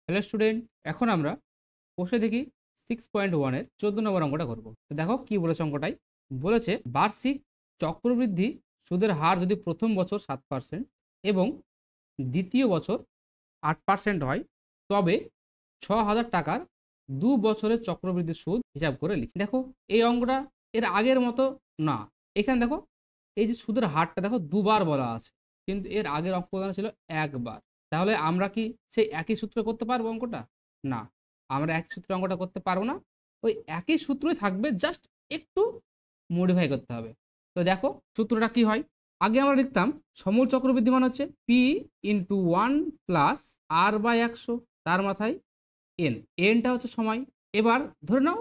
Hello student, এখন আমরা বসে দেখি 6.1 এর 14 নম্বর অঙ্কটা করব। তো দেখো কি বলেছে অঙ্কটাই। বলেছে বার্ষিক চক্রবৃদ্ধি সুদের হার যদি প্রথম বছর 7% এবং দ্বিতীয় বছর 8% হয়, তবে 6,000 টাকার 2 বছরের চক্রবৃদ্ধি সুদ হিসাব করে লিখি। দেখো এই অঙ্কটা এর আগের মতো না। এখানে দেখো এই যে সুদের হারটা দেখো দুবার বলা আছে, কিন্তু এর আগের অঙ্ক প্রদান ছিল একবার। তাহলে আমরা কি সেই একই সূত্রে করতে পারবো অঙ্কটা? না, আমরা একই সূত্রে অঙ্কটা করতে পারবো না। ওই একই সূত্রই থাকবে, জাস্ট একটু মডিফাই করতে হবে। তো দেখো সূত্রটা কি হয়। আগে আমরা লিখতাম সমূল চক্রবৃদ্ধি মান হচ্ছে P into 1 plus R by 100, তার মাথায় এন। এনটা হচ্ছে সময়। এবার ধরে নাও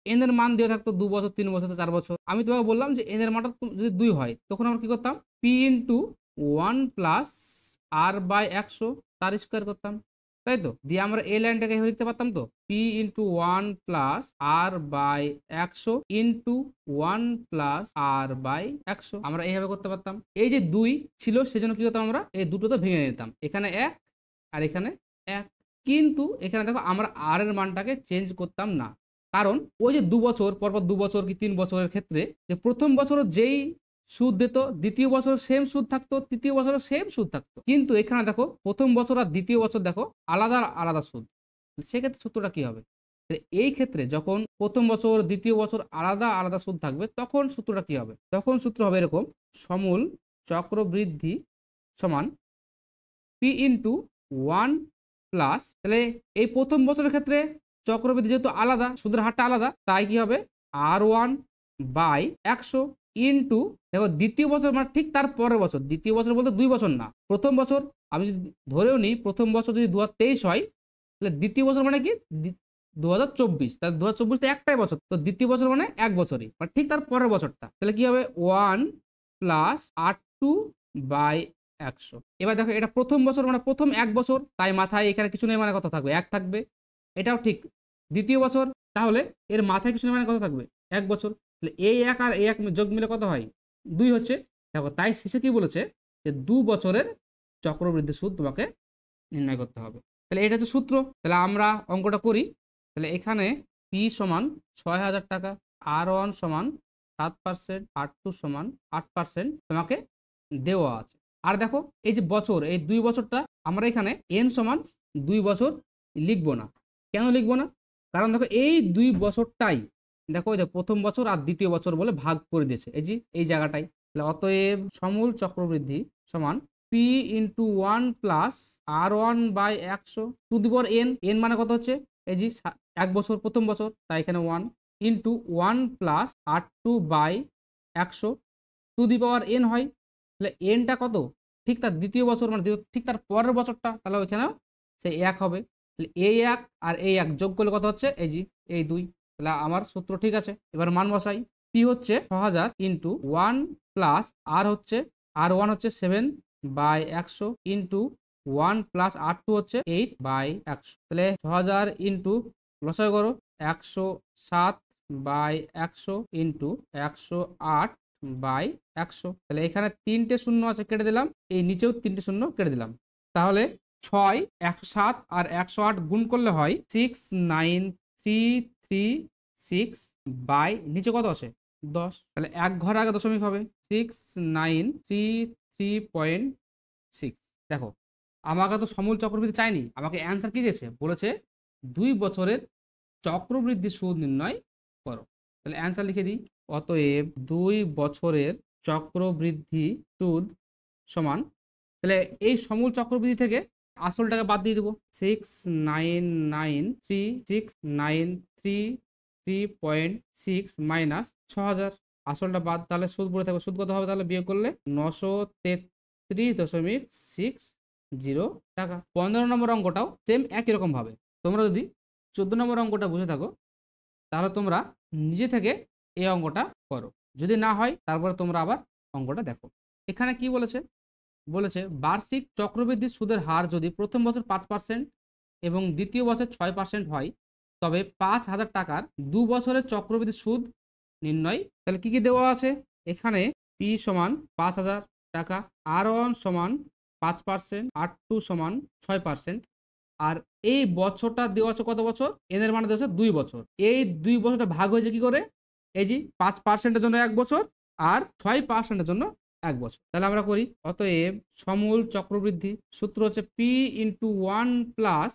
এন এর মান দেওয়া থাকতো 2 বছর, 3 বছর, 4 বছর। আমি তোমাকে বললাম যে এন এর মানটা যদি 2 হয়, তখন আমরা কি করতাম? P into 1 plus R by 100 তার স্কোয়ার করতাম, তাই তো? দিয়ে আমরা এই লাইনটাকে এভাবে লিখতে পারতাম তো, P into 1 plus R by 100 into 1 plus R by 100 আমরা এইভাবে করতে পারতাম। এই যে 2 ছিল সেজন্য কি করতাম, আমরা এই দুটো তো ভেঙে নিতাম, এখানে 1 আর এখানে 1। কিন্তু এখানে দেখো আমরা আর এর মানটাকে চেঞ্জ করতাম না, কারণ ওই যে 2 বছর পরপর 2 বছর কি 3 বছরের ক্ষেত্রে যে প্রথম বছর যেই সুদ দিত, দ্বিতীয় বছর সেম সুদ থাকতো, তৃতীয় বছরও সেম সুদ থাকতো। কিন্তু এখানে দেখো প্রথম বছর আর দ্বিতীয় বছর দেখো আলাদা আলাদা সুদ। সেক্ষেত্রে সূত্রটা কি হবে? এই ক্ষেত্রে যখন প্রথম বছর দ্বিতীয় বছর আলাদা আলাদা সুদ থাকবে, তখন সূত্রটা কি হবে? তখন সূত্র হবে এরকম, সমূল চক্রবৃদ্ধি সমান পি ইন্টু 1 প্লাস, তাহলে এই প্রথম বছরের ক্ষেত্রে চক্রবৃদ্ধি যেহেতু আলাদা, সুদের হারটা আলাদা, তাই কি হবে R1 বাই 100 ইন্টু, দেখো দ্বিতীয় বছর মানে ঠিক তার পরের বছর। দ্বিতীয় বছর বলতে 2 বছর না, প্রথম বছর। আমি যদি ধরেও নিই প্রথম বছর যদি 2023 হয়, তাহলে দ্বিতীয় বছর মানে কি 2024, তাহলে 2024 তো একটাই বছর, তো দ্বিতীয় বছর মানে 1 বছরই, মানে ঠিক তার পরের বছরটা। তাহলে কি হবে 1 প্লাস R2 বাই 100। এবার দেখো এটা প্রথম বছর মানে প্রথম 1 বছর, তাই মাথায় এখানে কিছু নেই মানে কত থাকবে? 1 থাকবে। এটাও ঠিক দ্বিতীয় বছর, তাহলে এর মাথায় কিছু নেই মানে কত থাকবে? 1 বছর। তাহলে এই 1 আর এই 1 যোগ মিলে কত হয়? 2 হচ্ছে। দেখো তাই শেষে কি বলেছে, যে 2 বছরের চক্রবৃদ্ধি সুদ তোমাকে নির্ণয় করতে হবে। তাহলে এটা হচ্ছে সূত্র। তাহলে আমরা অঙ্কটা করি। তাহলে এখানে পি সমান 6,000 টাকা, R1 সমান 7%, R2 সমান 8% তোমাকে দেওয়া আছে। আর দেখো এই যে বছর, এই 2 বছরটা আমরা এখানে এন সমান 2 বছর লিখবো না। কেন লিখবো না? কারণ দেখো এই 2 বছরটাই দেখো এই যে প্রথম বছর আর দ্বিতীয় বছর বলে ভাগ করে দিয়েছে, এই যে এই জায়গাটাই। তাহলে অতএব সমূল চক্রবৃদ্ধি সমান P into 1 plus R1 by 100 to the power N. N মানে কত হচ্ছে? এই যে 1 বছর প্রথম বছর, তাই এখানে 1 into 1 plus R2 by 100 to the power N হয়। তাহলে এনটা কত? ঠিক তার দ্বিতীয় বছর মানে ঠিক তার পরের বছরটা, তাহলে ওইখানেও সেই 1 হবে। তাহলে এই 1 আর এই 1 যোগ করলে কত হচ্ছে? এই যে এই 2। তাহলে আমার সূত্র ঠিক আছে। এবার মান বসাই। পি হচ্ছে 6,000 ইন্টু 1 প্লাস আর হচ্ছে R1 হচ্ছে 7 বাই 100 ইন্টু 1 প্লাস R2 হচ্ছে 8 বাই 100। তাহলে 6,000 ইন্টু লসাগু করো 107 বাই 100 ইন্টু 108 বাই 100। তাহলে এখানে 3টে শূন্য আছে, কেটে দিলাম। এই নিচেও 3টে শূন্য কেটে দিলাম। তাহলে 6 107 আর 108 গুণ করলে হয় 69336 বাই নিচে কত আছে? 10। তাহলে এক ঘর আগে দশমিক হবে 6933.6। দেখো আমাকে তো সমূল চক্রবৃদ্ধি চাইনি, আমাকে অ্যান্সার কি দিয়েছে? বলেছে 2 বছরের চক্রবৃদ্ধি সুদ নির্ণয় করো। তাহলে অ্যান্সার লিখে দিই। অতএব 2 বছরের চক্রবৃদ্ধি সুদ সমান, তাহলে এই সমূল চক্রবৃদ্ধি থেকে আসলটাকে বাদ দিয়ে দেবো, 699336 মাইনাস 6,000। আসলটা বাদ, তাহলে সুদ পড়ে থাকবে। সুদ কত হবে তাহলে বিয়োগ করলে? 933.60 টাকা। 15 নম্বর অঙ্কটাও সেম একই রকম ভাবে। তোমরা যদি 14 নম্বর অঙ্কটা বুঝে থাকো, তাহলে তোমরা নিজে থেকে এই অঙ্কটা করো। যদি না হয় তারপরে তোমরা আবার অঙ্কটা দেখো। এখানে কি বলেছে? বলেছে বার্ষিক চক্রবৃদ্ধি সুদের হার যদি প্রথম বছর 5% এবং দ্বিতীয় বছর 6% হয়, তবে 5,000 টাকার 2 বছরের চক্রবৃদ্ধি সুদ নির্ণয়। তাহলে কি কি দেওয়া আছে? এখানে পি সমান 5,000 টাকা, R1 সমান 5%, R2 সমান 6%, আর এই বছরটা দেওয়া আছে কত বছর, এন এর মানে দেওয়া আছে 2 বছর। এই 2 বছরটা ভাগ হয়েছে কি করে, এই যে 5% জন্য 1 বছর আর 6% জন্য 1 বছর। তাহলে আমরা করি, অতএব সমূল চক্রবৃদ্ধি সূত্র হচ্ছে P into 1 plus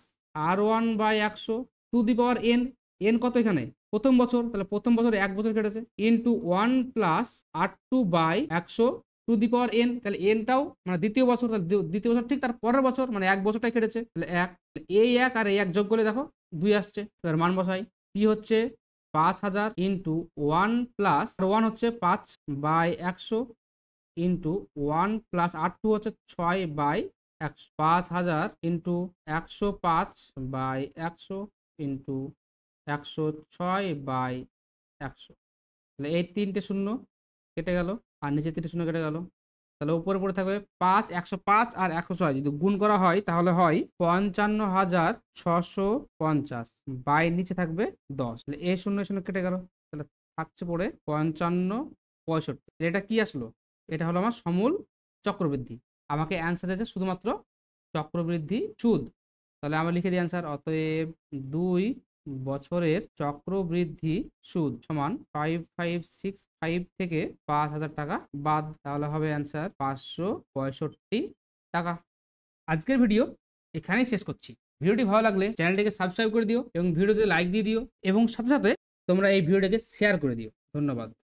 R1 by 100 to the power N. N কত এখানে, প্রথম বছর, তাহলে প্রথম বছর 1 বছর কেটেছে, into 1 plus R2 by 100 to the power N. তাহলে এনটাও মানে দ্বিতীয় বছর, তাহলে দ্বিতীয় বছর ঠিক তার পরের বছর, মানে 1 বছরটাই কেটেছে, তাহলে 1। এই 1 আর এই 1 যোগ করলে দেখো 2 আসছে। এবার মান বসাই, পি হচ্ছে 5000 ইন্টু 1 প্লাস 1 হচ্ছে 5 বাই 100 ইন্টু 1 প্লাস R2 হচ্ছে 6 by 100, 5000 into 105 by 100 into 106 by 100। তাহলে এই 3টে শূন্য কেটে গেল আর নিচে 3টে শূন্য কেটে গেল। তাহলে উপরে পড়ে থাকবে 5, 105 আর 106 যদি গুণ করা হয় তাহলে হয় 55650 বাই নিচে থাকবে 10। তাহলে এই শূন্য শূন্য কেটে গেল, তাহলে থাকছে পড়ে 5565। এটা কি আসলো, এটা হলো আমার সমূল চক্রবৃদ্ধি। আমাকে অ্যান্সার দিয়েছে শুধুমাত্র চক্রবৃদ্ধি সুদ। তাহলে আমরা লিখে দিই অ্যান্সার, অতএব 2 বছরের চক্রবৃদ্ধি সুদ সমান 5565 থেকে 5000 টাকা বাদ, তাহলে হবে অ্যান্সার 565 টাকা। আজকের ভিডিও এখানেই শেষ করছি। ভিডিওটি ভালো লাগলে চ্যানেলটিকে সাবস্ক্রাইব করে দিও এবং ভিডিওতে লাইক দিয়ে দিও এবং সাথে সাথে তোমরা এই ভিডিওটাকে শেয়ার করে দিও। ধন্যবাদ।